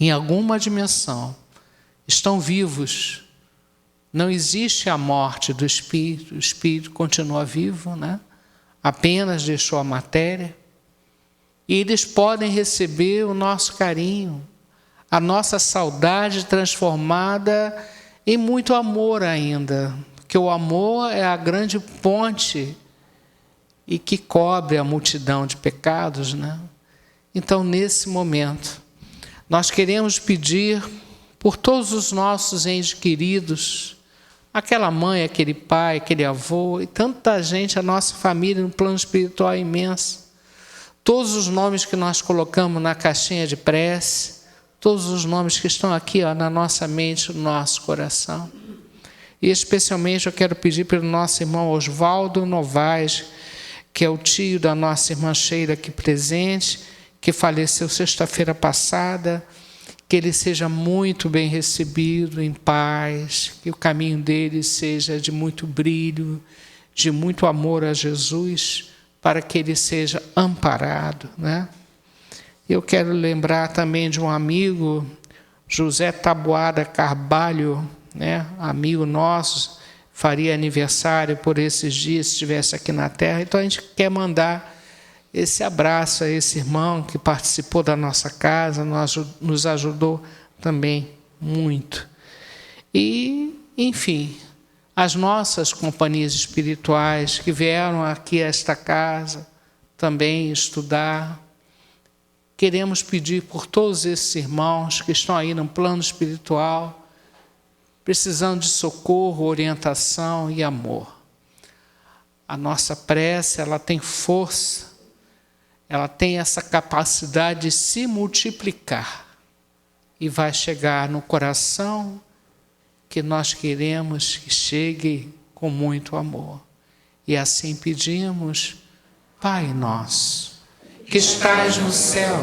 em alguma dimensão, estão vivos. Não existe a morte do espírito, o espírito continua vivo, né? Apenas deixou a matéria. E eles podem receber o nosso carinho, a nossa saudade transformada em muito amor ainda, porque o amor é a grande ponte e que cobre a multidão de pecados, né? Então, nesse momento, nós queremos pedir por todos os nossos entes queridos, aquela mãe, aquele pai, aquele avô, e tanta gente, a nossa família no plano espiritual é imensa. Todos os nomes que nós colocamos na caixinha de prece, todos os nomes que estão aqui, ó, na nossa mente, no nosso coração. E especialmente eu quero pedir pelo nosso irmão Oswaldo Novaes, que é o tio da nossa irmã Sheila aqui presente, que faleceu sexta-feira passada, que ele seja muito bem recebido, em paz, que o caminho dele seja de muito brilho, de muito amor a Jesus, para que ele seja amparado, né? Eu quero lembrar também de um amigo, José Taboada Carvalho, né? Amigo nosso, faria aniversário por esses dias, se estivesse aqui na Terra. Então a gente quer mandar esse abraço a esse irmão que participou da nossa casa, nos ajudou também muito. E, enfim, as nossas companhias espirituais que vieram aqui a esta casa também estudar. Queremos pedir por todos esses irmãos que estão aí no plano espiritual, precisando de socorro, orientação e amor. A nossa prece, ela tem força, ela tem essa capacidade de se multiplicar e vai chegar no coração que nós queremos que chegue com muito amor. E assim pedimos: Pai nosso, que estais no céu,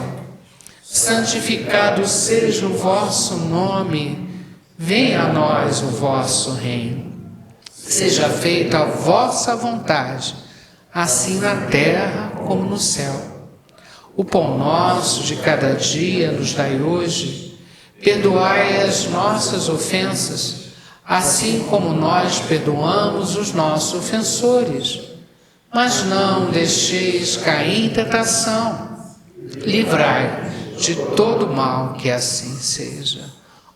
santificado seja o vosso nome, venha a nós o vosso reino. Seja feita a vossa vontade, assim na terra como no céu. O pão nosso de cada dia nos dai hoje. Perdoai as nossas ofensas, assim como nós perdoamos os nossos ofensores. Mas não deixeis cair em tentação. Livrai de todo mal, que assim seja.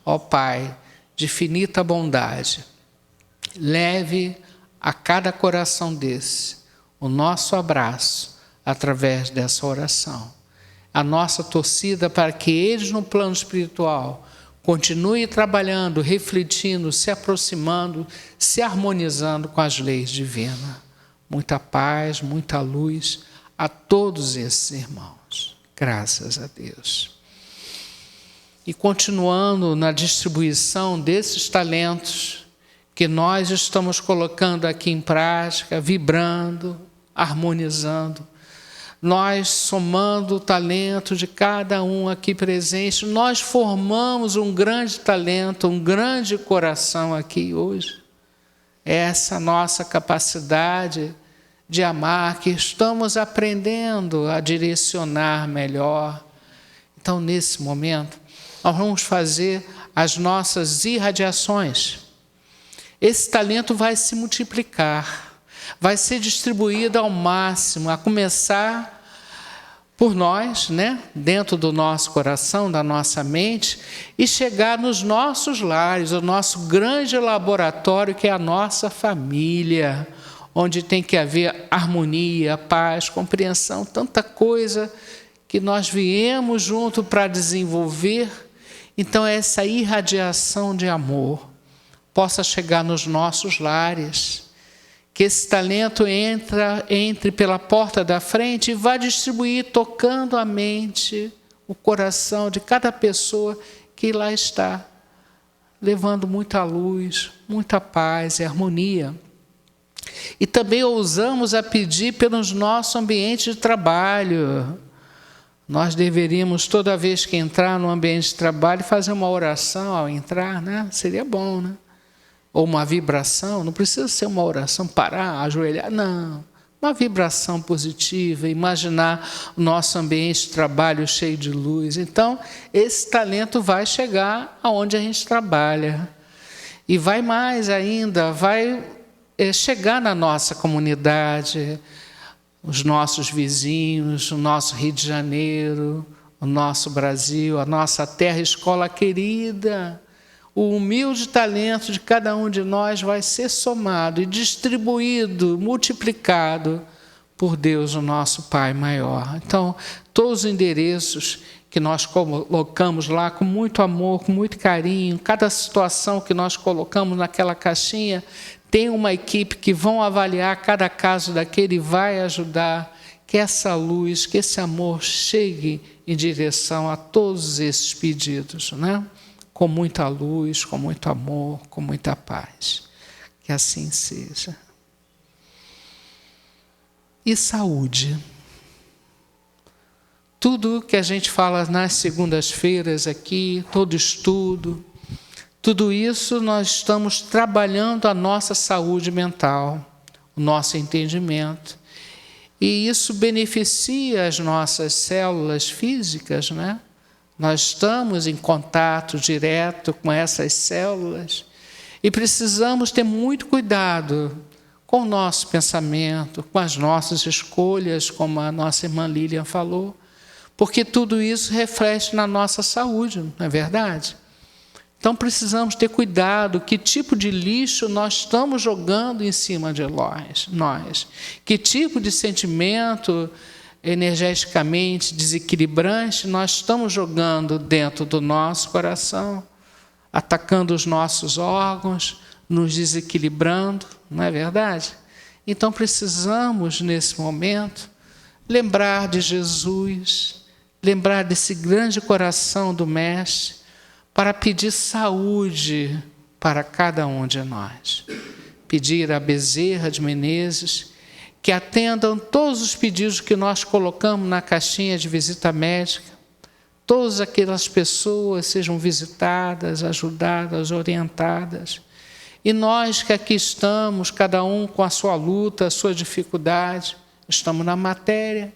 Ó Pai, de infinita bondade, leve a cada coração desse o nosso abraço através dessa oração. A nossa torcida para que eles no plano espiritual continuem trabalhando, refletindo, se aproximando, se harmonizando com as leis divinas. Muita paz, muita luz a todos esses irmãos. Graças a Deus. E continuando na distribuição desses talentos que nós estamos colocando aqui em prática, vibrando, harmonizando, nós somando o talento de cada um aqui presente, nós formamos um grande talento, um grande coração aqui hoje. Essa nossa capacidade de amar, que estamos aprendendo a direcionar melhor. Então, nesse momento, nós vamos fazer as nossas irradiações. Esse talento vai se multiplicar, vai ser distribuído ao máximo, a começar por nós, né? Dentro do nosso coração, da nossa mente, e chegar nos nossos lares, o nosso grande laboratório, que é a nossa família, onde tem que haver harmonia, paz, compreensão, tanta coisa que nós viemos junto para desenvolver Então, essa irradiação de amor possa chegar nos nossos lares, que esse talento entre pela porta da frente e vá distribuir, tocando a mente, o coração de cada pessoa que lá está, levando muita luz, muita paz e harmonia. E também ousamos a pedir pelos nossos ambientes de trabalho. Nós deveríamos, toda vez que entrar no ambiente de trabalho, fazer uma oração ao entrar, né? Seria bom, né? Ou uma vibração, não precisa ser uma oração, parar, ajoelhar, não. Uma vibração positiva, imaginar o nosso ambiente de trabalho cheio de luz. Então, esse talento vai chegar aonde a gente trabalha. E vai mais ainda, vai chegar na nossa comunidade, os nossos vizinhos, o nosso Rio de Janeiro, o nosso Brasil, a nossa terra, escola querida. O humilde talento de cada um de nós vai ser somado e distribuído, multiplicado por Deus, o nosso Pai maior. Então, todos os endereços que nós colocamos lá com muito amor, com muito carinho, cada situação que nós colocamos naquela caixinha, tem uma equipe que vão avaliar cada caso daquele e vai ajudar que essa luz, que esse amor chegue em direção a todos esses pedidos, né? Com muita luz, com muito amor, com muita paz. Que assim seja. E saúde. Tudo que a gente fala nas segundas-feiras aqui, todo estudo, tudo isso nós estamos trabalhando a nossa saúde mental, o nosso entendimento. E isso beneficia as nossas células físicas, né? Nós estamos em contato direto com essas células e precisamos ter muito cuidado com o nosso pensamento, com as nossas escolhas, como a nossa irmã Lilian falou, porque tudo isso reflete na nossa saúde, não é verdade? Então, precisamos ter cuidado que tipo de lixo nós estamos jogando em cima de nós. Que tipo de sentimento energeticamente desequilibrante nós estamos jogando dentro do nosso coração, atacando os nossos órgãos, nos desequilibrando, não é verdade? Então, precisamos, nesse momento, lembrar de Jesus, lembrar desse grande coração do Mestre, para pedir saúde para cada um de nós. Pedir a Bezerra de Menezes que atendam todos os pedidos que nós colocamos na caixinha de visita médica, todas aquelas pessoas sejam visitadas, ajudadas, orientadas. E nós que aqui estamos, cada um com a sua luta, a sua dificuldade, estamos na matéria,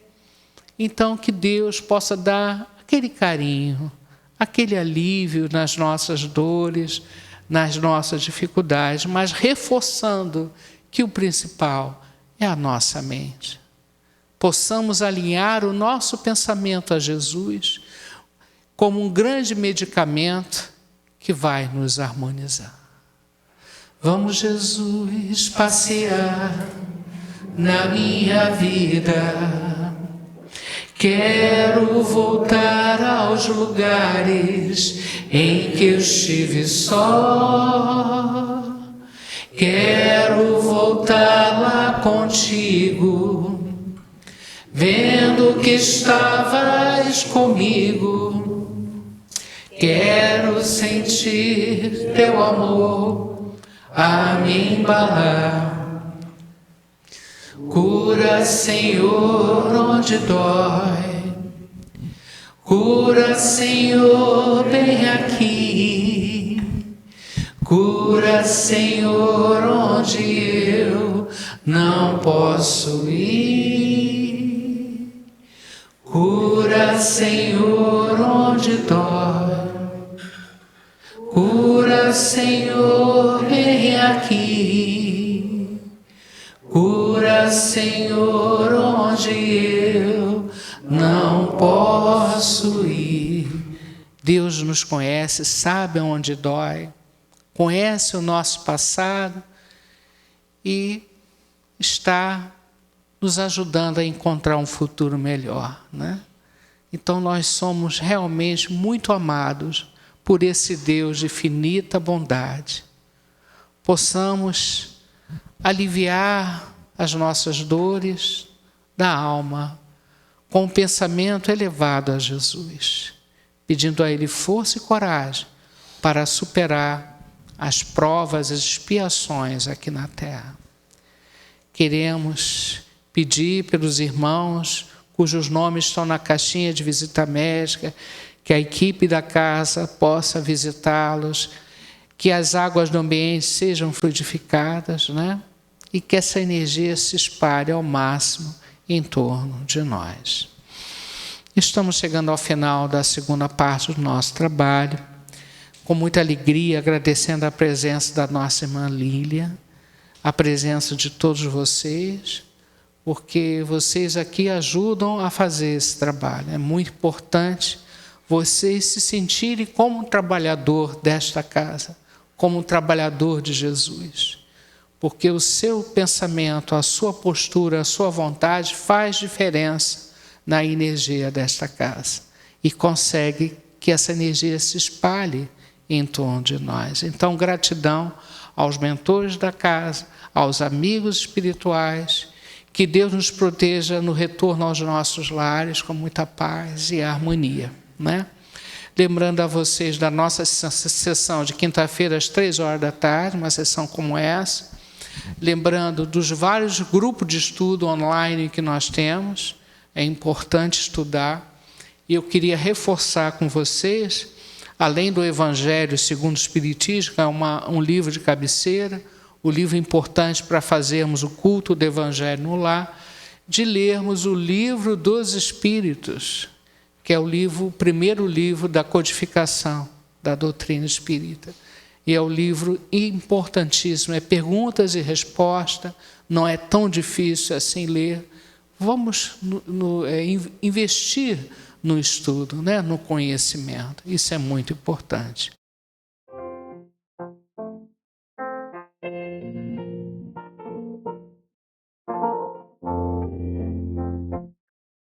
então que Deus possa dar aquele carinho, aquele alívio nas nossas dores, nas nossas dificuldades, mas reforçando que o principal é a nossa mente. Possamos alinhar o nosso pensamento a Jesus como um grande medicamento que vai nos harmonizar. Vamos, Jesus, passear na minha vida. Quero voltar aos lugares em que eu estive só. Quero voltar lá contigo, vendo que estavas comigo. Quero sentir teu amor a me embalar. Cura, Senhor, onde dói. Cura, Senhor, bem aqui. Cura, Senhor, onde eu não posso ir. Cura, Senhor, onde dói. Cura, Senhor, vem aqui. Cura, Senhor, onde eu não posso ir. Deus nos conhece, sabe onde dói, conhece o nosso passado e está nos ajudando a encontrar um futuro melhor, né? Então nós somos realmente muito amados por esse Deus de infinita bondade, possamos aliviar as nossas dores da alma com um pensamento elevado a Jesus, pedindo a Ele força e coragem para superar as provas e as expiações aqui na terra. Queremos pedir pelos irmãos cujos nomes estão na caixinha de visita médica, que a equipe da casa possa visitá-los, que as águas do ambiente sejam fluidificadas, né? E que essa energia se espalhe ao máximo em torno de nós. Estamos chegando ao final da segunda parte do nosso trabalho, com muita alegria, agradecendo a presença da nossa irmã Lília, a presença de todos vocês, porque vocês aqui ajudam a fazer esse trabalho. É muito importante vocês se sentirem como um trabalhador desta casa, como um trabalhador de Jesus, porque o seu pensamento, a sua postura, a sua vontade faz diferença na energia desta casa e consegue que essa energia se espalhe em torno de nós. Então, gratidão aos mentores da casa, aos amigos espirituais, que Deus nos proteja no retorno aos nossos lares com muita paz e harmonia, né? Lembrando a vocês da nossa sessão de quinta-feira às 3h da tarde, uma sessão como essa. Lembrando dos vários grupos de estudo online que nós temos, é importante estudar. E eu queria reforçar com vocês, além do Evangelho segundo o Espiritismo, que é um livro de cabeceira, o livro importante para fazermos o culto do Evangelho no lar, de lermos o Livro dos Espíritos, que é o primeiro livro da codificação da doutrina espírita. E é um livro importantíssimo, é perguntas e respostas, não é tão difícil assim ler. Vamos investir no estudo, né? No conhecimento, isso é muito importante.